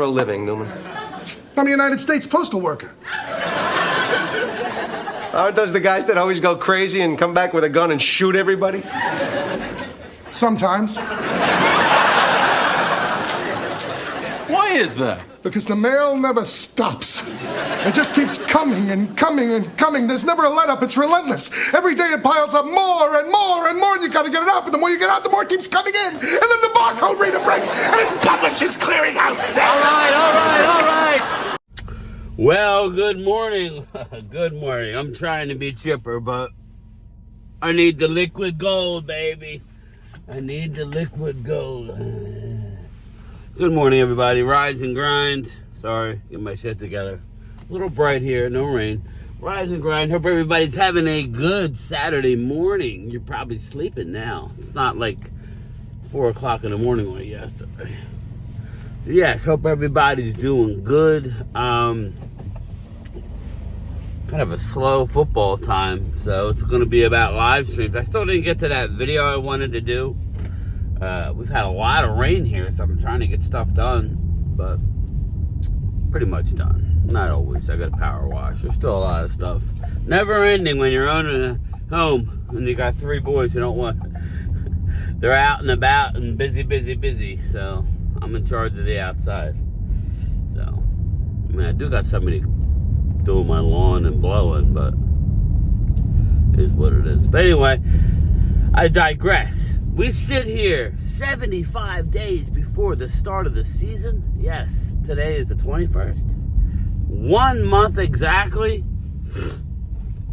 a living, Newman? I'm a United States postal worker. Aren't those the guys that always go crazy and come back with a gun and shoot everybody? Sometimes. Why is that? Because the mail never stops. It just keeps coming and coming and coming. There's never a let-up. It's relentless. Every day it piles up more and more and more, and you gotta get it out. And the more you get out, the more it keeps coming in. And then the barcode reader breaks, and it's Publishers Clearinghouse. All right. Well, good morning. Good morning. I'm trying to be chipper, but I need the liquid gold, baby. I need the liquid gold. Good morning, everybody. Rise and grind. Sorry, get my shit together. A little bright here, no rain. Rise and grind. Hope everybody's having a good Saturday morning. You're probably sleeping now. It's not like 4 o'clock in the morning like yesterday. So yes, hope everybody's doing good. Kind of a slow football time, so it's going to be about live streams. I still didn't get to that video I wanted to do. We've had a lot of rain here, so I'm trying to get stuff done, but pretty much done. Not always. I got a power wash. There's still a lot of stuff. Never ending when you're owning a home and you got 3 boys who don't want. They're out and about and busy. So I'm in charge of the outside. So I mean, I do got somebody doing my lawn and blowing, but it is what it is. But anyway, I digress. We sit here 75 days before the start of the season. Yes, today is the 21st. 1 month exactly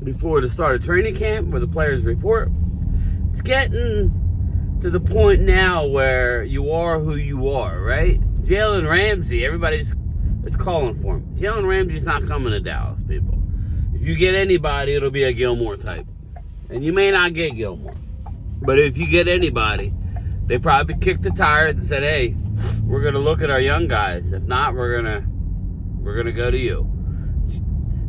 before the start of training camp, where the players report. It's getting to the point now where you are who you are, right? Jalen Ramsey, everybody's calling for him. Jalen Ramsey's not coming to Dallas, people. If you get anybody, it'll be a Gilmore type. And you may not get Gilmore. But if you get anybody, they probably kicked the tires and said, hey, we're going to look at our young guys. If not, we're gonna go to you.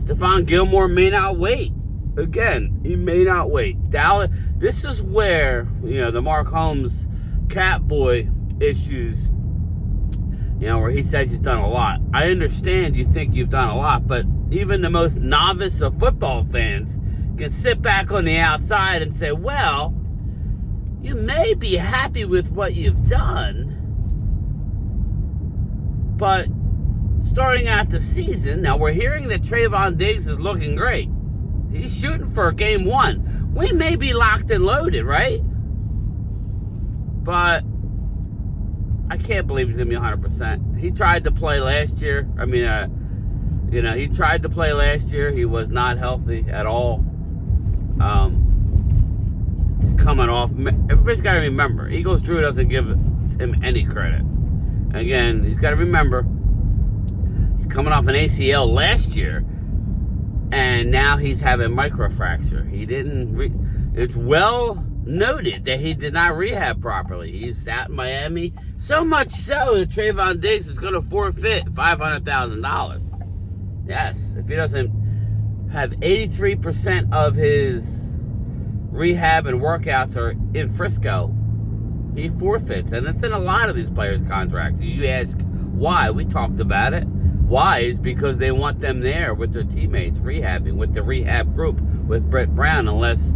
Stephon Gilmore may not wait. Again, he may not wait. Dallas, this is where, the Mark Holmes Catboy issues, where he says he's done a lot. I understand you think you've done a lot, but even the most novice of football fans can sit back on the outside and say, well, you may be happy with what you've done, but starting out the season, now we're hearing that Trayvon Diggs is looking great. He's shooting for game 1. We may be locked and loaded, right? But I can't believe he's going to be 100%. He tried to play last year. He tried to play last year. He was not healthy at all. Coming off, everybody's got to remember, Eagles Drew doesn't give him any credit. Again, he's got to remember, he's coming off an ACL last year, and now he's having microfracture. It's well noted that he did not rehab properly. He's out in Miami, so much so that Trayvon Diggs is going to forfeit $500,000. Yes, if he doesn't have 83% of his rehab and workouts are in Frisco, he forfeits. And it's in a lot of these players' contracts. You ask why? We talked about it. Why? Is because they want them there with their teammates, rehabbing, with the rehab group, with Brett Brown, unless,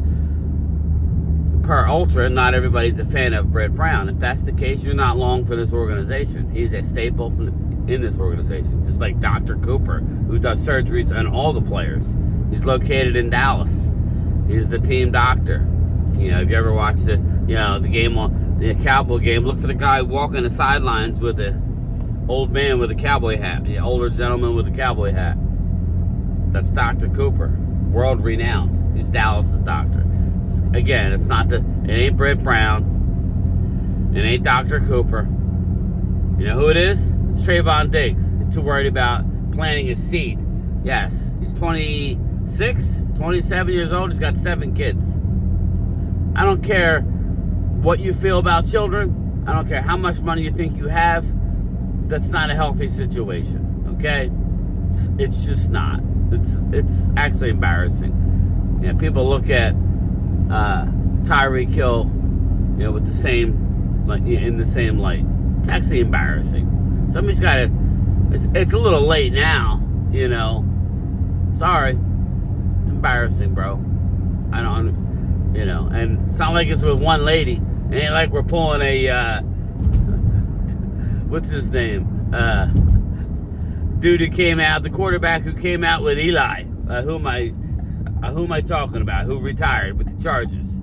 per ultra, not everybody's a fan of Brett Brown. If that's the case, you're not long for this organization. He's a staple in this organization, just like Dr. Cooper, who does surgeries on all the players. He's located in Dallas. He's the team doctor. If you ever watched the Cowboy game, look for the guy walking the sidelines with the old man with a cowboy hat, the older gentleman with a cowboy hat. That's Dr. Cooper, world renowned. He's Dallas's doctor. Again, it ain't Brett Brown. It ain't Dr. Cooper. You know who it is? It's Trayvon Diggs. He's too worried about planting his seed. Yes, he's 26, 27 years old. He's got 7 kids. I don't care what you feel about children. I don't care how much money you think you have. That's not a healthy situation, okay? It's just not. It's actually embarrassing. People look at Tyreek Hill, with the same, in the same light. It's actually embarrassing. Somebody's got to it's a little late now, you know. Sorry. It's embarrassing, bro. I don't, you know, and it's not like it's with one lady. It ain't like we're pulling a, what's his name? Dude who came out, the quarterback who came out with Eli. Who am I talking about? Who retired with the Chargers?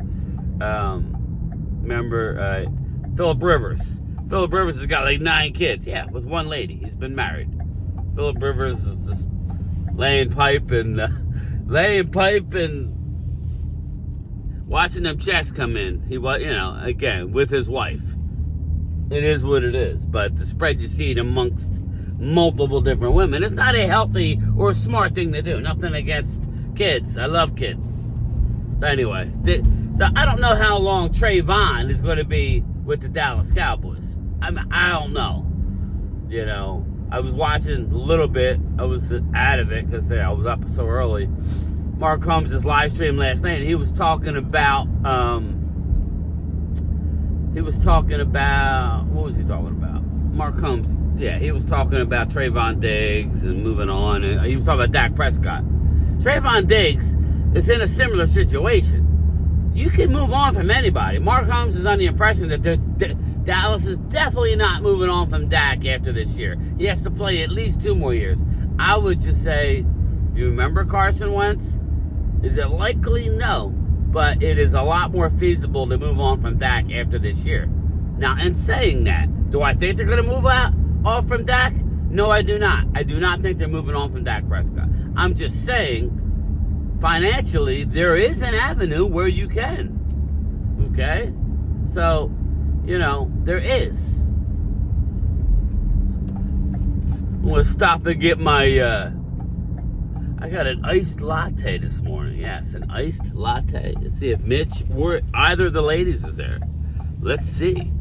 Remember, Phillip Rivers. Phillip Rivers has got like 9 kids. Yeah, with one lady. He's been married. Phillip Rivers is just laying pipe and watching them checks come in. He was, you know, again, with his wife. It is what it is. But to spread your seed amongst multiple different women, it's not a healthy or a smart thing to do. Nothing against kids. I love kids. So anyway, so I don't know how long Trayvon is going to be with the Dallas Cowboys. I don't know. You know, I was watching a little bit. I was out of it because I was up so early. Mark Holmes' live stream last night, and he was talking about, what was he talking about? Mark Holmes, yeah, he was talking about Trayvon Diggs and moving on, and he was talking about Dak Prescott. Trayvon Diggs is in a similar situation. You can move on from anybody. Mark Holmes is on the impression that Dallas is definitely not moving on from Dak after this year. He has to play at least 2 more years. I would just say, do you remember Carson Wentz? Is it likely? No. But it is a lot more feasible to move on from Dak after this year. Now, in saying that, do I think they're going to move off from Dak? No, I do not. I do not think they're moving on from Dak Prescott. I'm just saying, financially, there is an avenue where you can. Okay? So, you know, there is. I'm going to stop and get my, I got an iced latte this morning. Yes, an iced latte. Let's see if Mitch or either of the ladies is there. Let's see.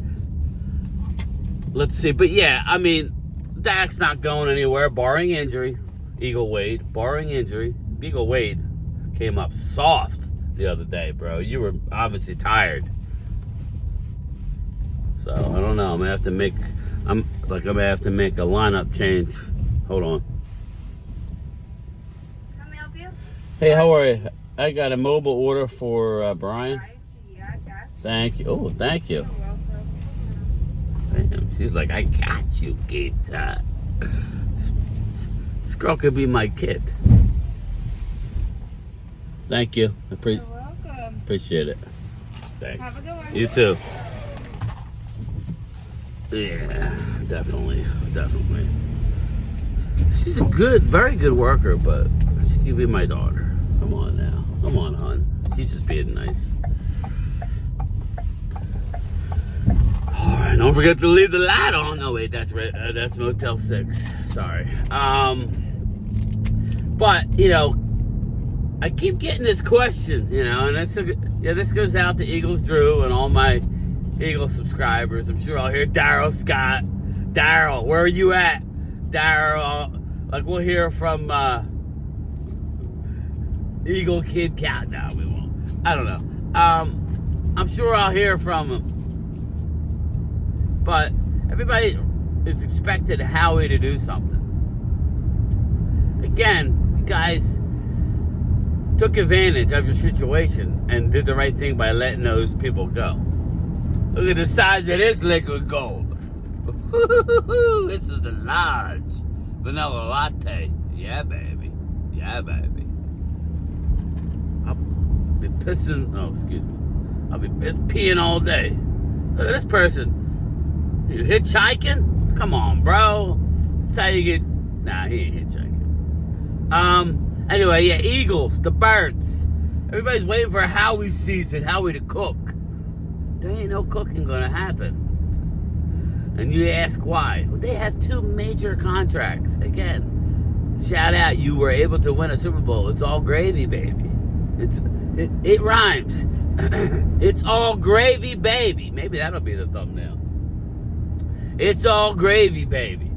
But yeah, I mean, Dak's not going anywhere, barring injury. Eagle Wade, barring injury. Eagle Wade came up soft the other day, bro. You were obviously tired. So, I don't know. I'm gonna have to make a lineup change. Hold on. Can I help you? Hey, how are you? I got a mobile order for Brian. Yeah, I got you. Thank you. Oh, thank you. You're welcome. Damn, she's like, I got you, kid. This girl could be my kid. Thank you. You're welcome. Appreciate it. Thanks. Have a good one. You too. Yeah, definitely. She's a very good worker, but she could be my daughter. Come on now. Come on, hon. She's just being nice. Alright, don't forget to leave the light on. No, wait, that's Motel 6. Sorry. But, you know, I keep getting this question, you know, and this goes out to Eagles Drew and all my Eagle subscribers. I'm sure I'll hear Daryl Scott. Daryl, where are you at? Daryl, like we'll hear from Eagle Kid Cat. No, we won't. I don't know. I'm sure I'll hear from him. But everybody is expected Howie to do something. Again, you guys took advantage of your situation and did the right thing by letting those people go. Look at the size of this liquid gold. This is the large vanilla latte. Yeah, baby. I'll be pissing. Oh, excuse me. I'll be peeing all day. Look at this person. You hitchhiking? Come on, bro. That's how you get. Nah, he ain't hitchhiking. Anyway, yeah, Eagles, the Birds. Everybody's waiting for Howie season, Howie to cook. There ain't no cooking gonna happen. And you ask why? Well, they have 2 major contracts. Again, shout out, you were able to win a Super Bowl. It's all gravy, baby. It rhymes. It's all gravy, baby. Maybe that'll be the thumbnail. It's all gravy, baby.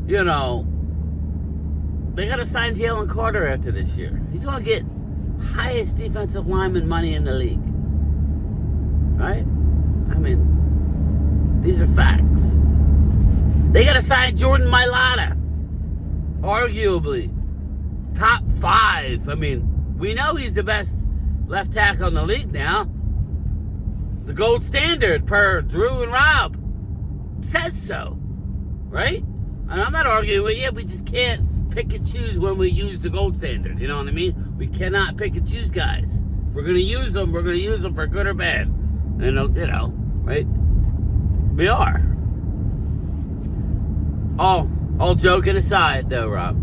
You know, they got to sign Jalen Carter after this year. He's going to get highest defensive lineman money in the league. Right? I mean, these are facts. They got to sign Jordan Mailata. Arguably top 5. I mean, we know he's the best left tackle in the league now. The gold standard per Drew and Rob says so, right? And I'm not arguing with you. We just can't pick and choose when we use the gold standard. You know what I mean? We cannot pick and choose guys. If we're going to use them, we're going to use them for good or bad. And, you know, right? We are. All joking aside, though, Rob.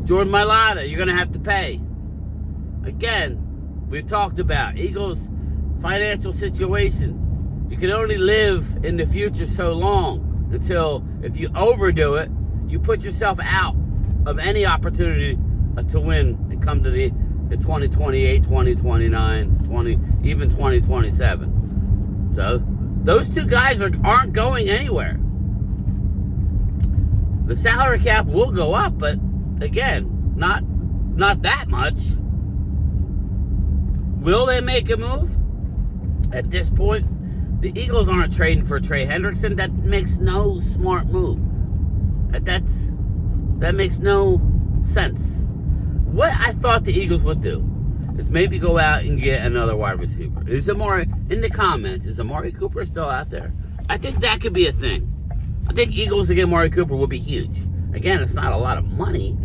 Jordan Mailata, you're going to have to pay. Again, we've talked about Eagles' financial situation. You can only live in the future so long until, if you overdo it, you put yourself out of any opportunity to win and come to the 2028, 2029, even 2027. So those two guys aren't going anywhere. The salary cap will go up, but again, not that much. Will they make a move? At this point, the Eagles aren't trading for Trey Hendrickson. That makes no smart move. That makes no sense. What I thought the Eagles would do is maybe go out and get another wide receiver. In the comments, is Amari Cooper still out there? I think that could be a thing. I think Eagles to get Amari Cooper would be huge. Again, it's not a lot of money,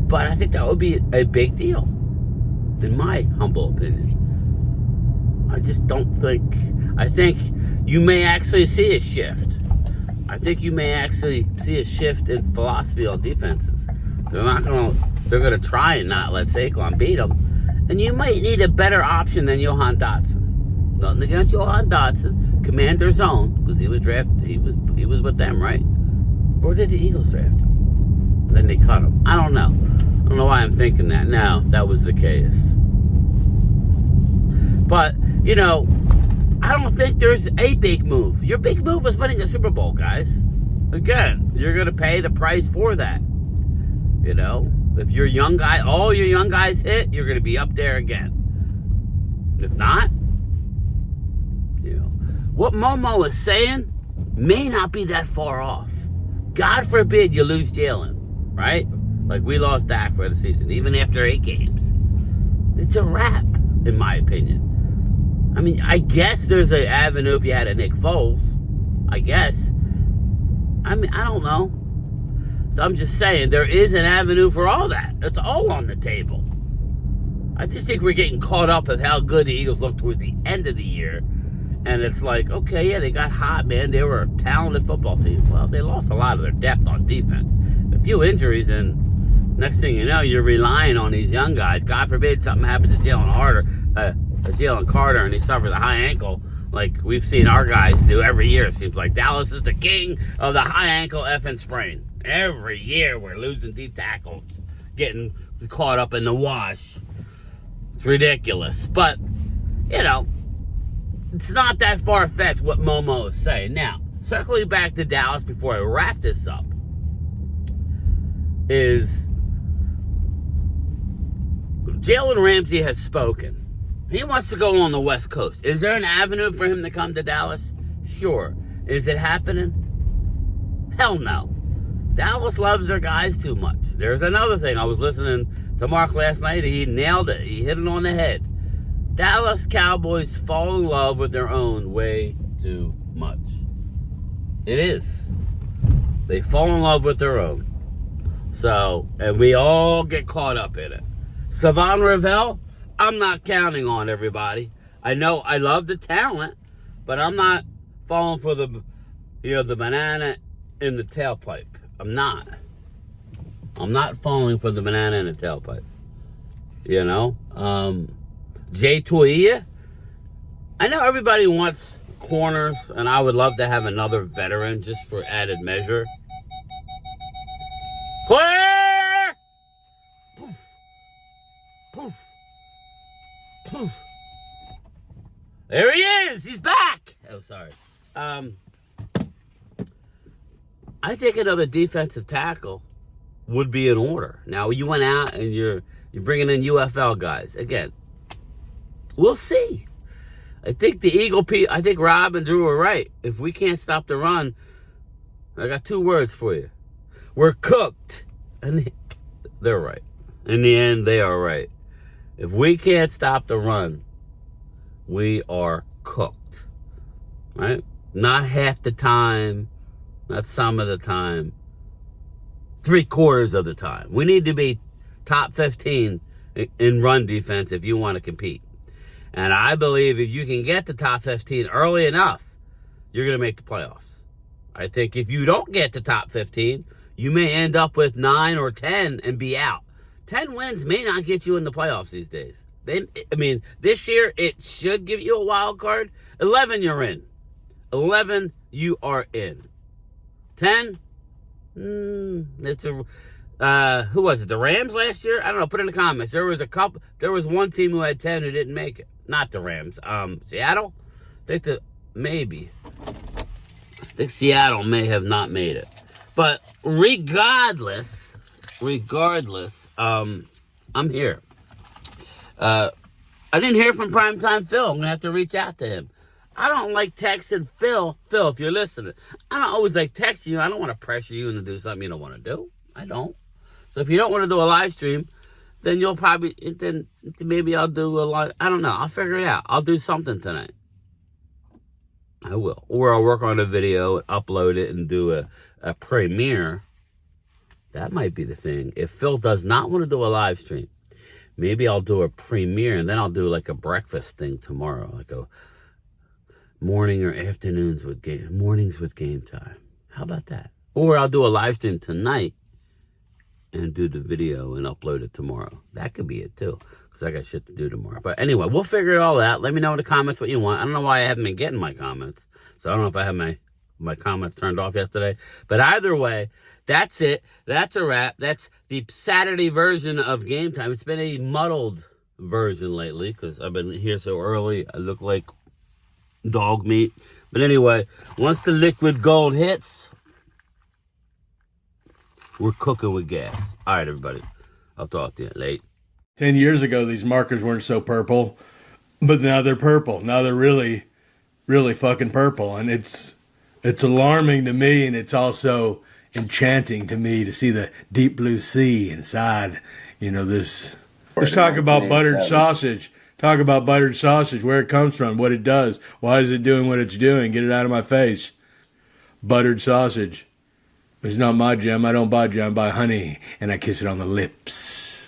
but I think that would be a big deal, in my humble opinion. I just don't think... I think you may actually see a shift. I think you may actually see a shift in philosophy on defenses. They're gonna try and not let Saquon beat them, and you might need a better option than Johan Dotson. Nothing against Johan Dotson, Commander Zone, because he was drafted. He was with them, right? Or did the Eagles draft him? Then they cut him. I don't know. I don't know why I'm thinking that now. That was the case. But, you know, I don't think there's a big move. Your big move is winning a Super Bowl, guys. Again, you're going to pay the price for that. You know, if your young guy, all your young guys hit, you're going to be up there again. If not, you know, what Momo is saying may not be that far off. God forbid you lose Jalen, right? Like we lost Dak for the season, even after 8 games. It's a wrap, in my opinion. I mean, I guess there's an avenue if you had a Nick Foles. I guess. I mean, I don't know. So I'm just saying, there is an avenue for all that. It's all on the table. I just think we're getting caught up with how good the Eagles look towards the end of the year. And it's like, okay, yeah, they got hot, man. They were a talented football team. Well, they lost a lot of their depth on defense. A few injuries, and next thing you know, you're relying on these young guys. God forbid something happens to Jalen Carter, and he suffers a high ankle like we've seen our guys do every year. It seems like Dallas is the king of the high ankle effing sprain. Every year we're losing deep tackles, getting caught up in the wash. It's ridiculous. But, you know, it's not that far-fetched what Momo is saying. Now, circling back to Dallas before I wrap this up, is Jalen Ramsey has spoken. He wants to go on the West Coast. Is there an avenue for him to come to Dallas? Sure. Is it happening? Hell no. Dallas loves their guys too much. There's another thing. I was listening to Mark last night. He nailed it. He hit it on the head. Dallas Cowboys fall in love with their own way too much. It is. They fall in love with their own. So, and we all get caught up in it. Savon Ravel, I'm not counting on everybody. I know I love the talent, but I'm not falling for the banana in the tailpipe. I'm not falling for the banana in the tailpipe. You know? Jay Toia, I know everybody wants corners, and I would love to have another veteran just for added measure. Clear! Poof. Poof. Poof. There he is! He's back! Oh, sorry. I think another defensive tackle would be in order. Now, you went out and you're bringing in UFL guys. Again, we'll see. I think I think Rob and Drew were right. If we can't stop the run, I got 2 words for you. We're cooked. And they're right. In the end, they are right. If we can't stop the run, we are cooked. Right? Not half the time, not some of the time, 3/4 of the time. We need to be top 15 in run defense if you want to compete. And I believe if you can get to top 15 early enough, you're going to make the playoffs. I think if you don't get to top 15, you may end up with 9 or 10 and be out. 10 wins may not get you in the playoffs these days. This year it should give you a wild card. 11, you're in. 11, you are in. 10, it's a... who was it? The Rams last year? I don't know. Put in the comments. There was one team who had 10 who didn't make it. Not the Rams. Seattle? I think Seattle may have not made it. But regardless, I'm here. I didn't hear from Primetime Phil. I'm going to have to reach out to him. I don't like texting Phil. Phil, if you're listening, I don't always like texting you. I don't want to pressure you into do something you don't want to do. I don't. So if you don't want to do a live stream, then maybe I'll do a live. I don't know. I'll figure it out. I'll do something tonight. I will. Or I'll work on a video, upload it, and do a premiere. That might be the thing. If Phil does not want to do a live stream, maybe I'll do a premiere, and then I'll do like a breakfast thing tomorrow, like a morning or mornings with game time. How about that? Or I'll do a live stream tonight and do the video and upload it tomorrow. That could be it too, because I got shit to do tomorrow. But anyway, we'll figure it all out. Let me know in the comments what you want. I don't know why I haven't been getting my comments, so I don't know if I have my comments turned off yesterday. But either way, that's it. That's a wrap. That's the Saturday version of Game Time. It's been a muddled version lately because I've been here so early. I look like dog meat. But anyway, once the liquid gold hits, we're cooking with gas. All right, everybody. I'll talk to you later. 10 years ago, these markers weren't so purple, but now they're purple. Now they're really, really fucking purple. And it's alarming to me, and it's also enchanting to me to see the deep blue sea inside, this. Let's talk about buttered sausage. Talk about buttered sausage, where it comes from, what it does. Why is it doing what it's doing? Get it out of my face. Buttered sausage. It's not my jam. I don't buy jam. I buy honey, and I kiss it on the lips.